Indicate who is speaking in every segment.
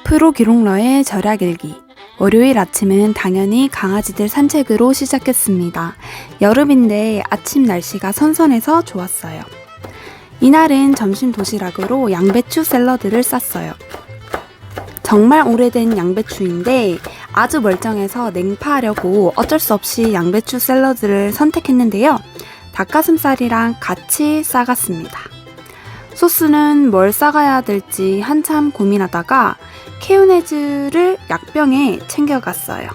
Speaker 1: 프로 기록러의 절약일기. 월요일 아침은 당연히 강아지들 산책으로 시작했습니다. 여름인데 아침 날씨가 선선해서 좋았어요. 이날은 점심 도시락으로 양배추 샐러드를 쌌어요. 정말 오래된 양배추인데 아주 멀쩡해서 냉파하려고 어쩔 수 없이 양배추 샐러드를 선택했는데요. 닭가슴살이랑 같이 싸갔습니다. 소스는 뭘 싸가야 될지 한참 고민하다가 케요네즈를 약병에 챙겨갔어요.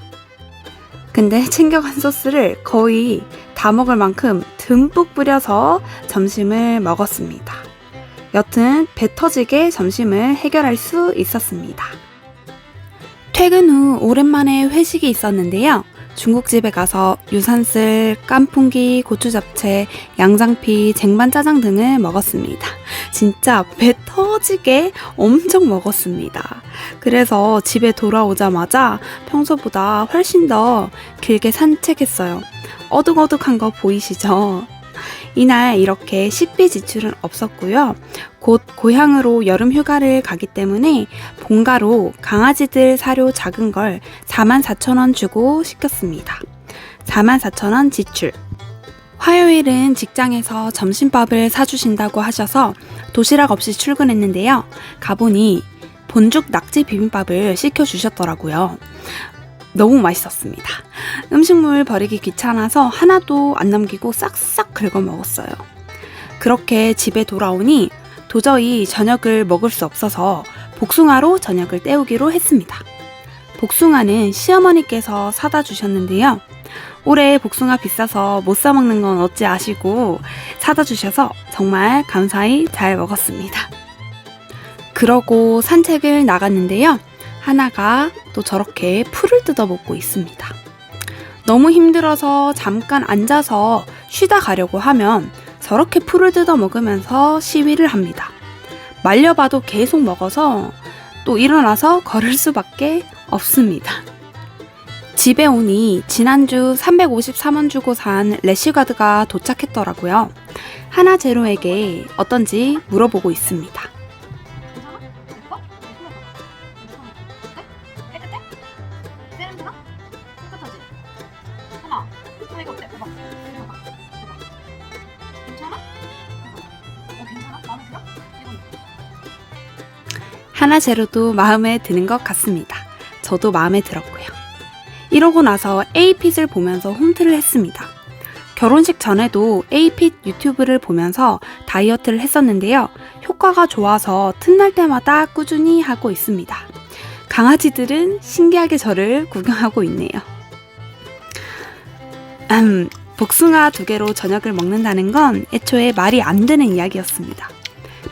Speaker 1: 근데 챙겨간 소스를 거의 다 먹을 만큼 듬뿍 뿌려서 점심을 먹었습니다. 여튼 배 터지게 점심을 해결할 수 있었습니다. 퇴근 후 오랜만에 회식이 있었는데요. 중국집에 가서 유산슬, 깐풍기, 고추잡채, 양장피, 쟁반짜장 등을 먹었습니다. 진짜 배 터지게 엄청 먹었습니다. 그래서 집에 돌아오자마자 평소보다 훨씬 더 길게 산책했어요. 어둑어둑한 거 보이시죠? 이날 이렇게 식비 지출은 없었고요. 곧 고향으로 여름 휴가를 가기 때문에 본가로 강아지들 사료 작은 걸 44,000원 주고 시켰습니다. 44,000원 지출. 화요일은 직장에서 점심밥을 사주신다고 하셔서 도시락 없이 출근했는데요. 가보니 본죽 낙지 비빔밥을 시켜주셨더라고요. 너무 맛있었습니다. 음식물 버리기 귀찮아서 하나도 안 남기고 싹싹 긁어 먹었어요. 그렇게 집에 돌아오니 도저히 저녁을 먹을 수 없어서 복숭아로 저녁을 때우기로 했습니다. 복숭아는 시어머니께서 사다 주셨는데요. 올해 복숭아 비싸서 못 사 먹는 건 어찌 아시고 사다 주셔서 정말 감사히 잘 먹었습니다. 그러고 산책을 나갔는데요. 하나가 또 저렇게 풀을 뜯어 먹고 있습니다. 너무 힘들어서 잠깐 앉아서 쉬다 가려고 하면 저렇게 풀을 뜯어 먹으면서 시위를 합니다. 말려봐도 계속 먹어서 또 일어나서 걸을 수밖에 없습니다. 집에 오니 지난주 353원 주고 산 래쉬가드가 도착했더라고요. 하나제로에게 어떤지 물어보고 있습니다. 하나제로도 마음에 드는 것 같습니다. 저도 마음에 들었고요. 이러고 나서 에이핏을 보면서 홈트를 했습니다. 결혼식 전에도 에이핏 유튜브를 보면서 다이어트를 했었는데요. 효과가 좋아서 틈날 때마다 꾸준히 하고 있습니다. 강아지들은 신기하게 저를 구경하고 있네요. 복숭아 2개로 저녁을 먹는다는 건 애초에 말이 안 되는 이야기였습니다.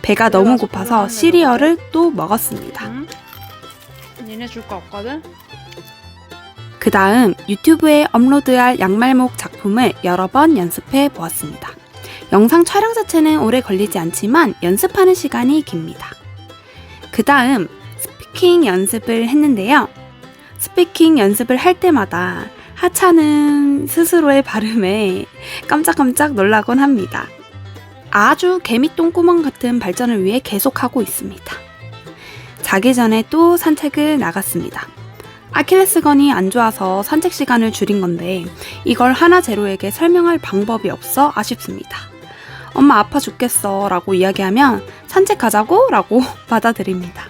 Speaker 1: 배가 너무 고파서 시리얼을 또 먹었습니다.
Speaker 2: 니네 줄 거 없거든?
Speaker 1: 그 다음 유튜브에 업로드할 양말목 작품을 여러 번 연습해 보았습니다. 영상 촬영 자체는 오래 걸리지 않지만 연습하는 시간이 깁니다. 그 다음 스피킹 연습을 했는데요. 스피킹 연습을 할 때마다 하차는 스스로의 발음에 깜짝깜짝 놀라곤 합니다. 아주 개미똥구멍 같은 발전을 위해 계속하고 있습니다. 자기 전에 또 산책을 나갔습니다. 아킬레스건이 안 좋아서 산책 시간을 줄인 건데 이걸 하나제로에게 설명할 방법이 없어 아쉽습니다. 엄마 아파 죽겠어 라고 이야기하면 산책 가자고 라고 받아들입니다.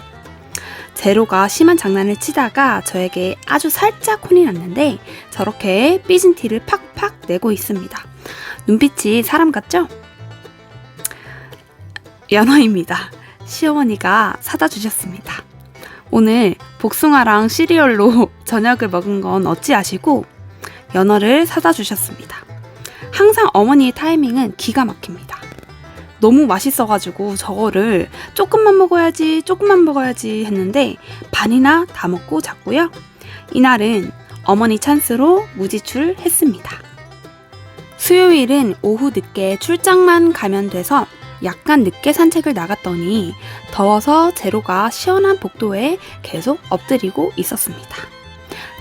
Speaker 1: 제로가 심한 장난을 치다가 저에게 아주 살짝 혼이 났는데 저렇게 삐진 티를 팍팍 내고 있습니다. 눈빛이 사람 같죠? 연어입니다. 시어머니가 사다 주셨습니다. 오늘 복숭아랑 시리얼로 저녁을 먹은 건 어찌 아시고 연어를 사다 주셨습니다. 항상 어머니의 타이밍은 기가 막힙니다. 너무 맛있어가지고 저거를 조금만 먹어야지 했는데 반이나 다 먹고 잤고요. 이날은 어머니 찬스로 무지출했습니다. 수요일은 오후 늦게 출장만 가면 돼서 약간 늦게 산책을 나갔더니 더워서 제로가 시원한 복도에 계속 엎드리고 있었습니다.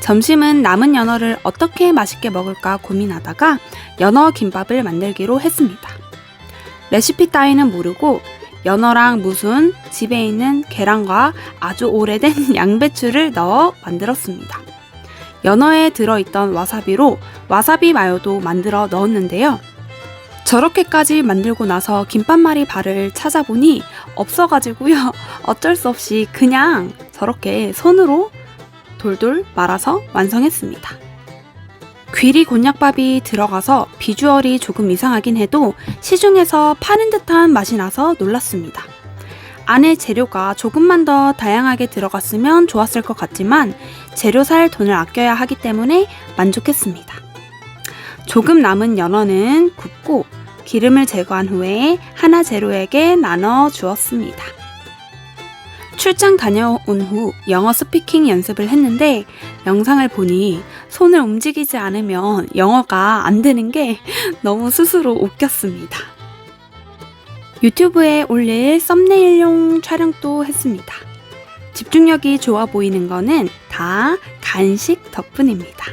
Speaker 1: 점심은 남은 연어를 어떻게 맛있게 먹을까 고민하다가 연어 김밥을 만들기로 했습니다. 레시피 따위는 모르고 연어랑 무순, 집에 있는 계란과 아주 오래된 양배추를 넣어 만들었습니다. 연어에 들어있던 와사비로 와사비 마요도 만들어 넣었는데요. 저렇게까지 만들고 나서 김밥말이 발을 찾아보니 없어가지고요. 어쩔 수 없이 그냥 저렇게 손으로 돌돌 말아서 완성했습니다. 귀리 곤약밥이 들어가서 비주얼이 조금 이상하긴 해도 시중에서 파는 듯한 맛이 나서 놀랐습니다. 안에 재료가 조금만 더 다양하게 들어갔으면 좋았을 것 같지만 재료 살 돈을 아껴야 하기 때문에 만족했습니다. 조금 남은 연어는 굽고 기름을 제거한 후에 하나 재료에게 나눠 주었습니다. 출장 다녀온 후 영어 스피킹 연습을 했는데 영상을 보니 손을 움직이지 않으면 영어가 안 되는 게 너무 스스로 웃겼습니다. 유튜브에 올릴 썸네일용 촬영도 했습니다. 집중력이 좋아 보이는 거는 다 간식 덕분입니다.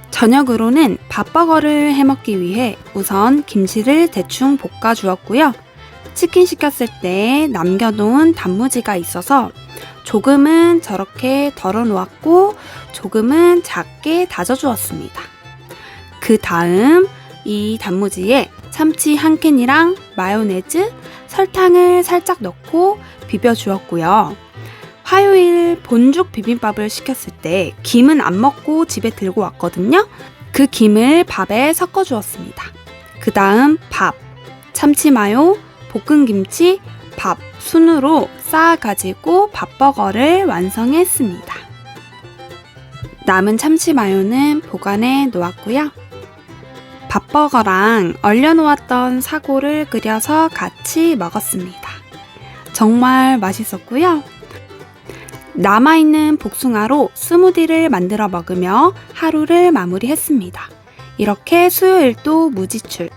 Speaker 1: 저녁으로는 밥버거를 해먹기 위해 우선 김치를 대충 볶아 주었고요. 치킨 시켰을 때 남겨놓은 단무지가 있어서 조금은 저렇게 덜어 놓았고 조금은 작게 다져 주었습니다. 그 다음 이 단무지에 참치 한 캔이랑 마요네즈, 설탕을 살짝 넣고 비벼 주었고요. 화요일 본죽 비빔밥을 시켰을 때 김은 안 먹고 집에 들고 왔거든요. 그 김을 밥에 섞어 주었습니다. 그 다음 밥, 참치 마요, 볶은 김치, 밥, 순으로 쌓아가지고 밥버거를 완성했습니다. 남은 참치 마요는 보관해 놓았고요. 밥버거랑 얼려놓았던 사고를 끓여서 같이 먹었습니다. 정말 맛있었고요. 남아있는 복숭아로 스무디를 만들어 먹으며 하루를 마무리했습니다. 이렇게 수요일도 무지출.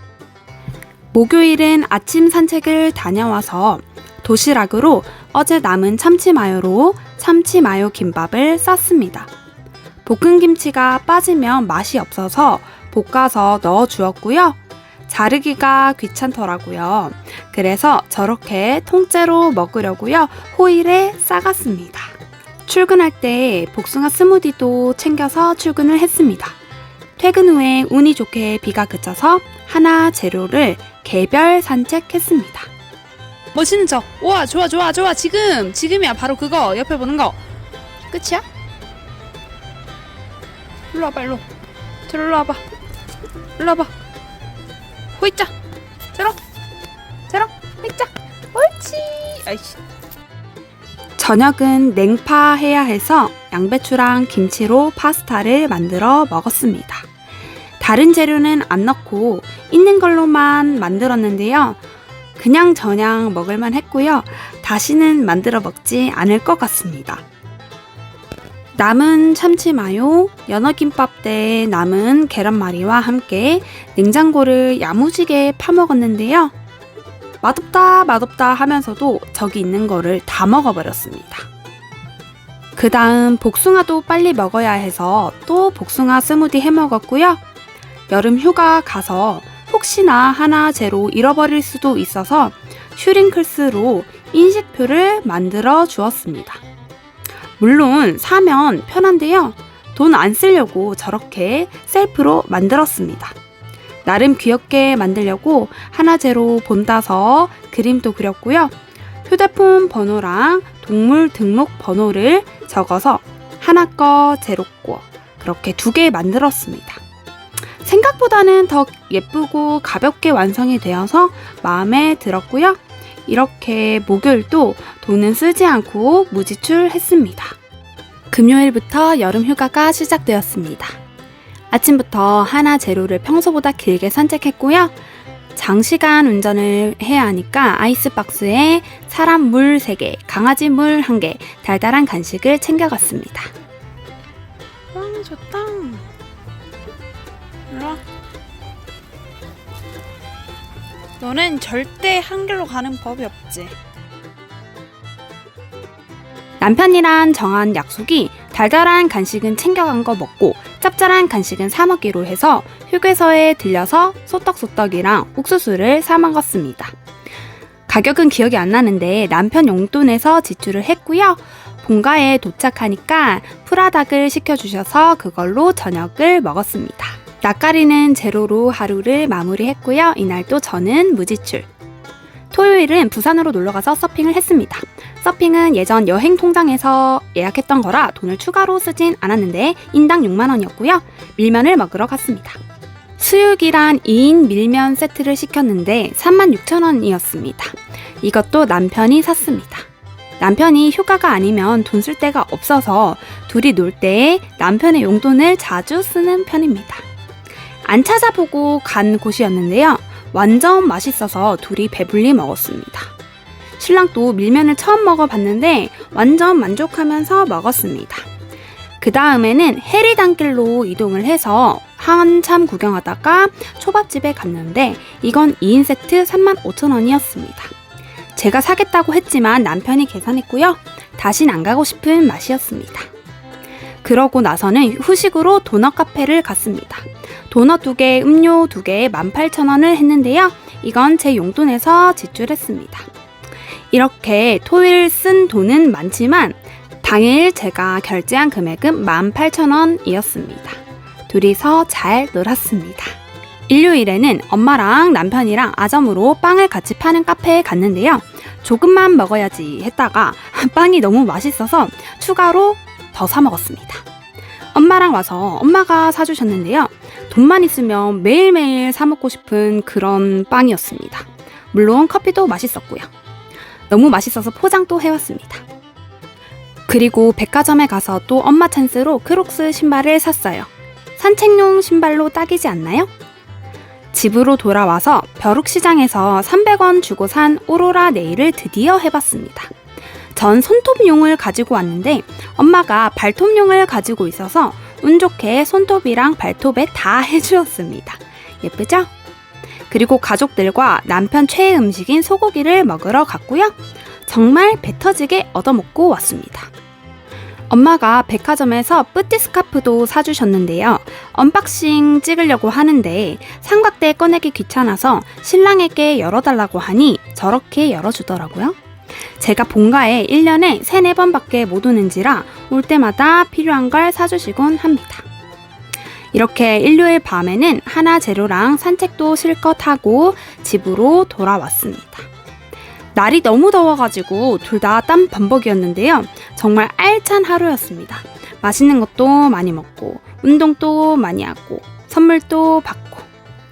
Speaker 1: 목요일은 아침 산책을 다녀와서 도시락으로 어제 남은 참치마요로 참치마요 김밥을 쌌습니다. 볶은 김치가 빠지면 맛이 없어서 볶아서 넣어 주었고요. 자르기가 귀찮더라고요. 그래서 저렇게 통째로 먹으려고요. 호일에 싸갔습니다. 출근할 때 복숭아 스무디도 챙겨서 출근을 했습니다. 퇴근 후에 운이 좋게 비가 그쳐서 하나 재료를 개별 산책했습니다.
Speaker 2: 멋있는 척. 우와, 좋아, 좋아, 좋아. 지금이야. 바로 그거. 옆에 보는 거. 끝이야? 일로 와봐, 일로. 일로 와봐. 일로 와봐. 호이자. 제로. 호이자. 옳지. 아이씨.
Speaker 1: 저녁은 냉파 해야 해서 양배추랑 김치로 파스타를 만들어 먹었습니다. 다른 재료는 안 넣고 있는 걸로만 만들었는데요. 그냥 저냥 먹을만 했고요. 다시는 만들어 먹지 않을 것 같습니다. 남은 참치마요, 연어김밥 때 남은 계란말이와 함께 냉장고를 야무지게 파먹었는데요. 맛없다 하면서도 저기 있는 거를 다 먹어버렸습니다. 그 다음 복숭아도 빨리 먹어야 해서 또 복숭아 스무디 해먹었고요. 여름 휴가 가서 혹시나 하나 재료 잃어버릴 수도 있어서 슈링클스로 인식표를 만들어 주었습니다. 물론 사면 편한데요. 돈 안 쓰려고 저렇게 셀프로 만들었습니다. 나름 귀엽게 만들려고 하나 재료 본따서 그림도 그렸고요. 휴대폰 번호랑 동물 등록 번호를 적어서 하나 거, 제로 거 그렇게 2개 만들었습니다. 생각보다는 더 예쁘고 가볍게 완성이 되어서 마음에 들었고요. 이렇게 목요일도 돈은 쓰지 않고 무지출했습니다. 금요일부터 여름 휴가가 시작되었습니다. 아침부터 하나 재료를 평소보다 길게 산책했고요. 장시간 운전을 해야 하니까 아이스박스에 사람 물 3개, 강아지 물 1개, 달달한 간식을 챙겨갔습니다.
Speaker 2: 좋다. 일로와. 너는 절대 한 길로 가는 법이 없지.
Speaker 1: 남편이랑 정한 약속이 달달한 간식은 챙겨간 거 먹고 짭짤한 간식은 사 먹기로 해서 휴게소에 들려서 소떡소떡이랑 옥수수를 사 먹었습니다. 가격은 기억이 안 나는데 남편 용돈에서 지출을 했고요. 본가에 도착하니까 프라닭을 시켜주셔서 그걸로 저녁을 먹었습니다. 낯가리는 제로로 하루를 마무리했고요. 이날도 저는 무지출. 토요일은 부산으로 놀러가서 서핑을 했습니다. 서핑은 예전 여행 통장에서 예약했던 거라 돈을 추가로 쓰진 않았는데 인당 6만원이었고요. 밀면을 먹으러 갔습니다. 수육이란 2인 밀면 세트를 시켰는데 36,000원이었습니다. 이것도 남편이 샀습니다. 남편이 휴가가 아니면 돈 쓸 데가 없어서 둘이 놀 때에 남편의 용돈을 자주 쓰는 편입니다. 안 찾아보고 간 곳이었는데요. 완전 맛있어서 둘이 배불리 먹었습니다. 신랑도 밀면을 처음 먹어봤는데 완전 만족하면서 먹었습니다. 그 다음에는 해리단길로 이동을 해서 한참 구경하다가 초밥집에 갔는데 이건 2인 세트 35,000원이었습니다. 제가 사겠다고 했지만 남편이 계산했고요. 다신 안 가고 싶은 맛이었습니다. 그러고 나서는 후식으로 도넛 카페를 갔습니다. 도넛 2개, 음료 2개에 18,000원을 했는데요. 이건 제 용돈에서 지출했습니다. 이렇게 토요일 쓴 돈은 많지만 당일 제가 결제한 금액은 18,000원이었습니다. 둘이서 잘 놀았습니다. 일요일에는 엄마랑 남편이랑 아점으로 빵을 같이 파는 카페에 갔는데요. 조금만 먹어야지 했다가 빵이 너무 맛있어서 추가로 더 사 먹었습니다. 엄마랑 와서 엄마가 사주셨는데요. 돈만 있으면 매일매일 사 먹고 싶은 그런 빵이었습니다. 물론 커피도 맛있었고요. 너무 맛있어서 포장 또 해왔습니다. 그리고 백화점에 가서 또 엄마 찬스로 크록스 신발을 샀어요. 산책용 신발로 딱이지 않나요? 집으로 돌아와서 벼룩시장에서 300원 주고 산 오로라 네일을 드디어 해봤습니다. 전 손톱용을 가지고 왔는데 엄마가 발톱용을 가지고 있어서 운 좋게 손톱이랑 발톱에 다 해주었습니다. 예쁘죠? 그리고 가족들과 남편 최애 음식인 소고기를 먹으러 갔고요. 정말 배 터지게 얻어먹고 왔습니다. 엄마가 백화점에서 뿌띠 스카프도 사주셨는데요. 언박싱 찍으려고 하는데 삼각대 꺼내기 귀찮아서 신랑에게 열어달라고 하니 저렇게 열어주더라고요. 제가 본가에 1년에 3-4번밖에 못 오는지라 올 때마다 필요한 걸 사주시곤 합니다. 이렇게 일요일 밤에는 하나 재료랑 산책도 실컷 하고 집으로 돌아왔습니다. 날이 너무 더워가지고 둘 다 땀 범벅이었는데요. 정말 알찬 하루였습니다. 맛있는 것도 많이 먹고 운동도 많이 하고 선물도 받고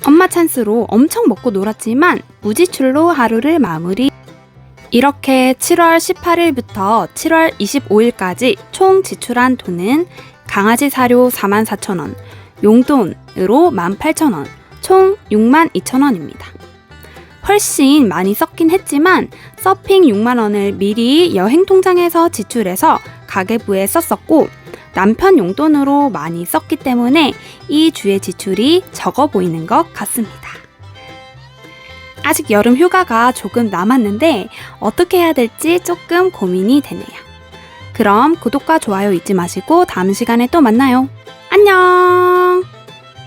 Speaker 1: 엄마 찬스로 엄청 먹고 놀았지만 무지출로 하루를 마무리. 이렇게 7월 18일부터 7월 25일까지 총 지출한 돈은 강아지 사료 44,000원, 용돈으로 18,000원, 총 62,000원입니다. 훨씬 많이 썼긴 했지만 서핑 6만원을 미리 여행 통장에서 지출해서 가계부에 썼었고 남편 용돈으로 많이 썼기 때문에 이 주의 지출이 적어 보이는 것 같습니다. 아직 여름 휴가가 조금 남았는데 어떻게 해야 될지 조금 고민이 되네요. 그럼 구독과 좋아요 잊지 마시고 다음 시간에 또 만나요. 안녕!